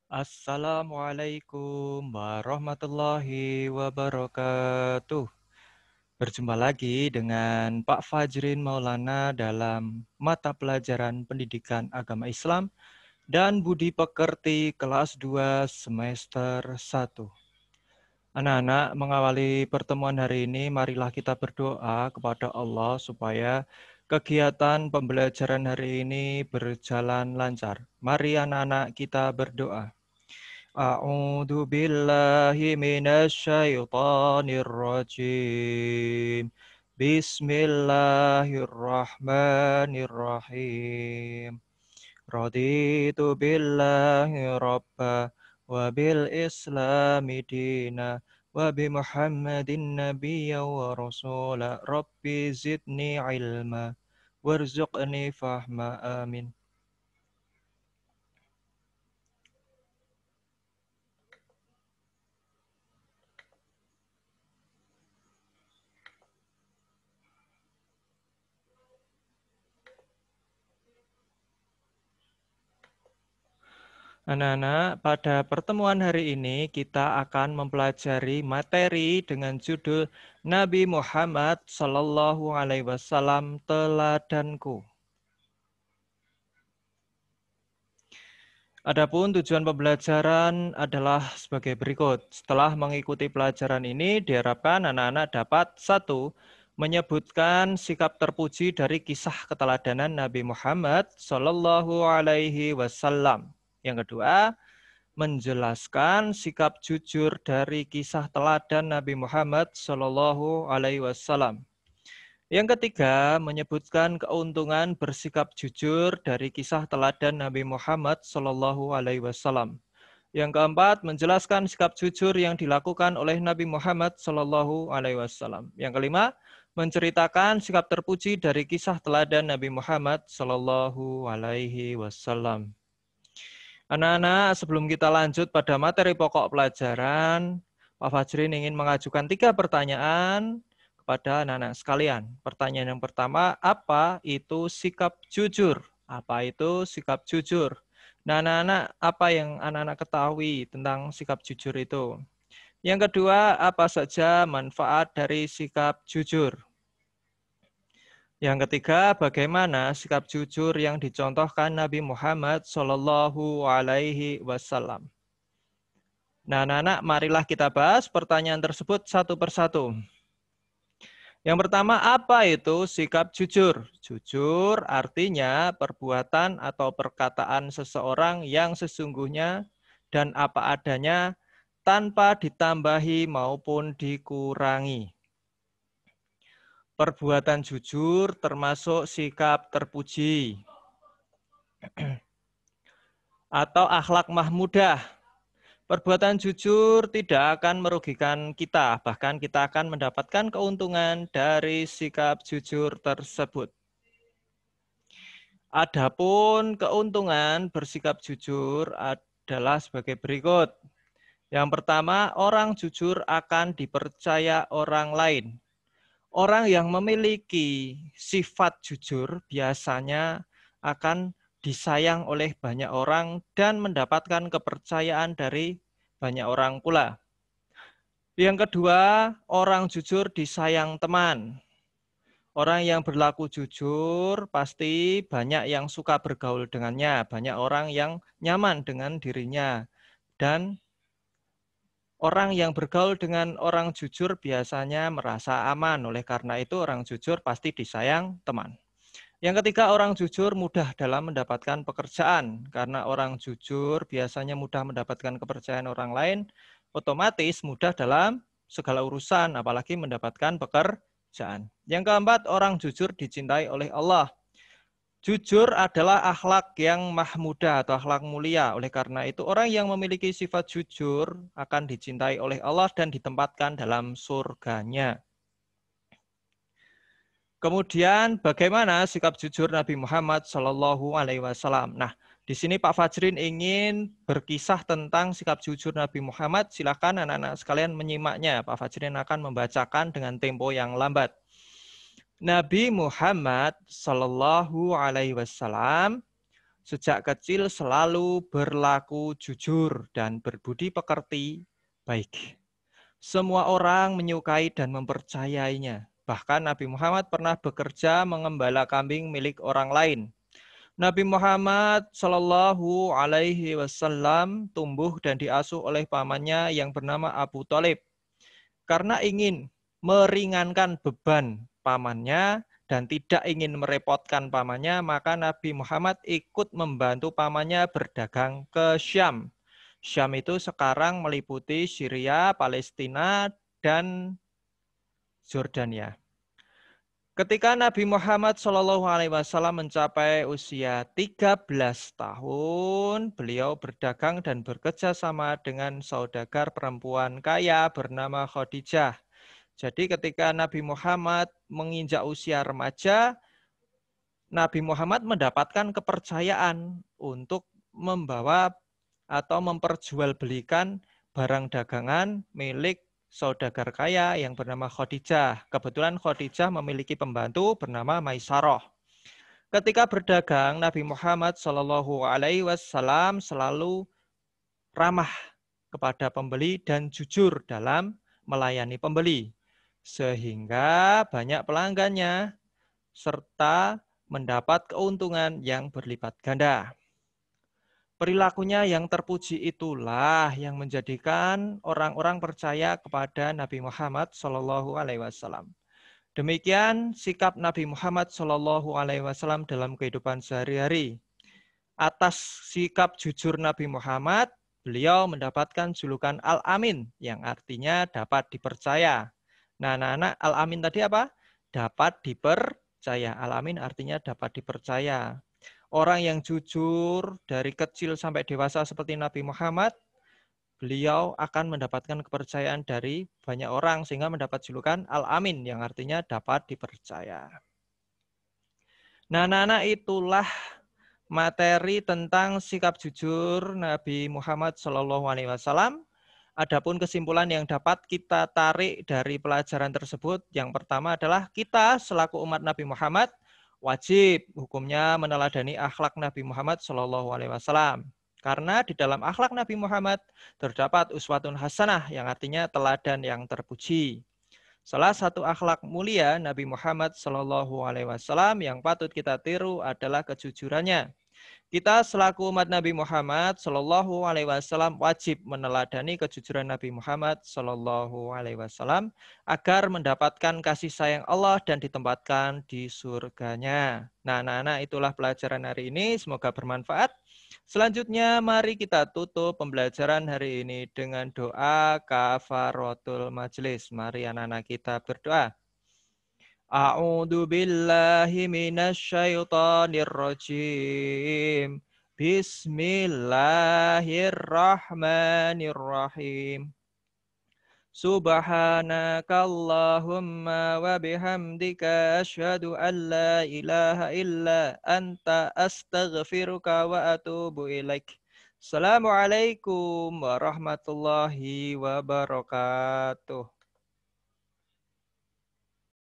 Assalamualaikum warahmatullahi wabarakatuh. Berjumpa lagi dengan Pak Fajrin Maulana dalam mata pelajaran Pendidikan Agama Islam dan Budi Pekerti kelas 2 semester 1. Anak-anak, mengawali pertemuan hari ini, marilah kita berdoa kepada Allah supaya kegiatan pembelajaran hari ini berjalan lancar. Mari anak-anak kita berdoa. A'udzu billahi minasy syaithanir rajim. Bismillahirrahmanirrahim. Raditu billahi rabba wa bil islami dina wa bi Muhammadin nabiyya wa rasula. Rabbi zidni ilma warzuqni fahma. Amin. Anak-anak, pada pertemuan hari ini kita akan mempelajari materi dengan judul Nabi Muhammad Sallallahu Alaihi Wasallam Teladanku. Adapun tujuan pembelajaran adalah sebagai berikut. Setelah mengikuti pelajaran ini, diharapkan anak-anak dapat 1. Menyebutkan sikap terpuji dari kisah keteladanan Nabi Muhammad Sallallahu Alaihi Wasallam. Yang kedua, menjelaskan sikap jujur dari kisah teladan Nabi Muhammad Shallallahu Alaihi Wasallam. Yang ketiga, menyebutkan keuntungan bersikap jujur dari kisah teladan Nabi Muhammad Shallallahu Alaihi Wasallam. Yang keempat, menjelaskan sikap jujur yang dilakukan oleh Nabi Muhammad Shallallahu Alaihi Wasallam. Yang kelima, menceritakan sikap terpuji dari kisah teladan Nabi Muhammad Shallallahu Alaihi Wasallam. Anak-anak, sebelum kita lanjut pada materi pokok pelajaran, Pak Fajrin ingin mengajukan 3 pertanyaan kepada anak-anak sekalian. Pertanyaan yang pertama, apa itu sikap jujur? Apa itu sikap jujur? Nah, anak-anak, apa yang anak-anak ketahui tentang sikap jujur itu? Yang kedua, apa saja manfaat dari sikap jujur? Yang ketiga, bagaimana sikap jujur yang dicontohkan Nabi Muhammad Shallallahu Alaihi Wasallam. Nah, anak-anak, marilah kita bahas pertanyaan tersebut satu persatu. Yang pertama, apa itu sikap jujur? Jujur artinya perbuatan atau perkataan seseorang yang sesungguhnya dan apa adanya tanpa ditambahi maupun dikurangi. Perbuatan jujur termasuk sikap terpuji atau akhlak mahmudah. Perbuatan jujur tidak akan merugikan kita, bahkan kita akan mendapatkan keuntungan dari sikap jujur tersebut. Adapun keuntungan bersikap jujur adalah sebagai berikut. Yang pertama, orang jujur akan dipercaya orang lain. Orang yang memiliki sifat jujur biasanya akan disayang oleh banyak orang dan mendapatkan kepercayaan dari banyak orang pula. Yang kedua, orang jujur disayang teman. Orang yang berlaku jujur pasti banyak yang suka bergaul dengannya, banyak orang yang nyaman dengan dirinya. Dan orang yang bergaul dengan orang jujur biasanya merasa aman. Oleh karena itu orang jujur pasti disayang teman. Yang ketiga, orang jujur mudah dalam mendapatkan pekerjaan. Karena orang jujur biasanya mudah mendapatkan kepercayaan orang lain, otomatis mudah dalam segala urusan, apalagi mendapatkan pekerjaan. Yang keempat, orang jujur dicintai oleh Allah. Jujur adalah akhlak yang mahmudah atau akhlak mulia. Oleh karena itu, orang yang memiliki sifat jujur akan dicintai oleh Allah dan ditempatkan dalam surganya. Kemudian bagaimana sikap jujur Nabi Muhammad Shallallahu Alaihi Wasallam. Nah, di sini Pak Fajrin ingin berkisah tentang sikap jujur Nabi Muhammad. Silakan anak-anak sekalian menyimaknya. Pak Fajrin akan membacakan dengan tempo yang lambat. Nabi Muhammad Shallallahu Alaihi Wasallam Sejak kecil selalu berlaku jujur dan berbudi pekerti baik. Semua orang menyukai dan mempercayainya. Bahkan Nabi Muhammad pernah bekerja mengembala kambing milik orang lain. Nabi Muhammad Shallallahu Alaihi Wasallam tumbuh dan diasuh oleh pamannya yang bernama Abu Thalib. Karena ingin meringankan beban pamannya dan tidak ingin merepotkan pamannya, maka Nabi Muhammad ikut membantu pamannya berdagang ke Syam. Syam itu sekarang meliputi Syria, Palestina, dan Jordania. Ketika Nabi Muhammad SAW mencapai usia 13 tahun, beliau berdagang dan bekerja sama dengan saudagar perempuan kaya bernama Khadijah. Jadi ketika Nabi Muhammad menginjak usia remaja, Nabi Muhammad mendapatkan kepercayaan untuk membawa atau memperjualbelikan barang dagangan milik saudagar kaya yang bernama Khadijah. Kebetulan Khadijah memiliki pembantu bernama Maisarah. Ketika berdagang, Nabi Muhammad Shallallahu Alaihi Wasallam selalu ramah kepada pembeli dan jujur dalam melayani pembeli, sehingga banyak pelanggannya serta mendapat keuntungan yang berlipat ganda. Perilakunya yang terpuji itulah yang menjadikan orang-orang percaya kepada Nabi Muhammad Shallallahu Alaihi Wasallam. Demikian sikap Nabi Muhammad Shallallahu Alaihi Wasallam dalam kehidupan sehari-hari. Atas sikap jujur Nabi Muhammad, beliau mendapatkan julukan Al-Amin yang artinya dapat dipercaya. Nah, anak-anak, Al-Amin tadi apa? Dapat dipercaya. Al-Amin artinya dapat dipercaya. Orang yang jujur dari kecil sampai dewasa seperti Nabi Muhammad, beliau akan mendapatkan kepercayaan dari banyak orang sehingga mendapat julukan Al-Amin yang artinya dapat dipercaya. Nah, anak-anak, itulah materi tentang sikap jujur Nabi Muhammad SAW. Adapun kesimpulan yang dapat kita tarik dari pelajaran tersebut, yang pertama adalah kita selaku umat Nabi Muhammad wajib hukumnya meneladani akhlak Nabi Muhammad SAW. Karena di dalam akhlak Nabi Muhammad terdapat uswatun hasanah yang artinya teladan yang terpuji. Salah satu akhlak mulia Nabi Muhammad SAW yang patut kita tiru adalah kejujurannya. Kita selaku umat Nabi Muhammad Shallallahu Alaihi Wasallam wajib meneladani kejujuran Nabi Muhammad Shallallahu Alaihi Wasallam agar mendapatkan kasih sayang Allah dan ditempatkan di surganya. Nah, anak-anak, itulah pelajaran hari ini. Semoga bermanfaat. Selanjutnya, mari kita tutup pembelajaran hari ini dengan doa kafaratul majelis. Mari anak-anak kita berdoa. A'udzu billahi minasyaitonir rajim. Bismillahirrahmanirrahim. Subhanakallahumma wa bihamdika asyhadu an la ilaha illa anta astaghfiruka wa atubu ilaik. Assalamualaikum warahmatullahi wabarakatuh.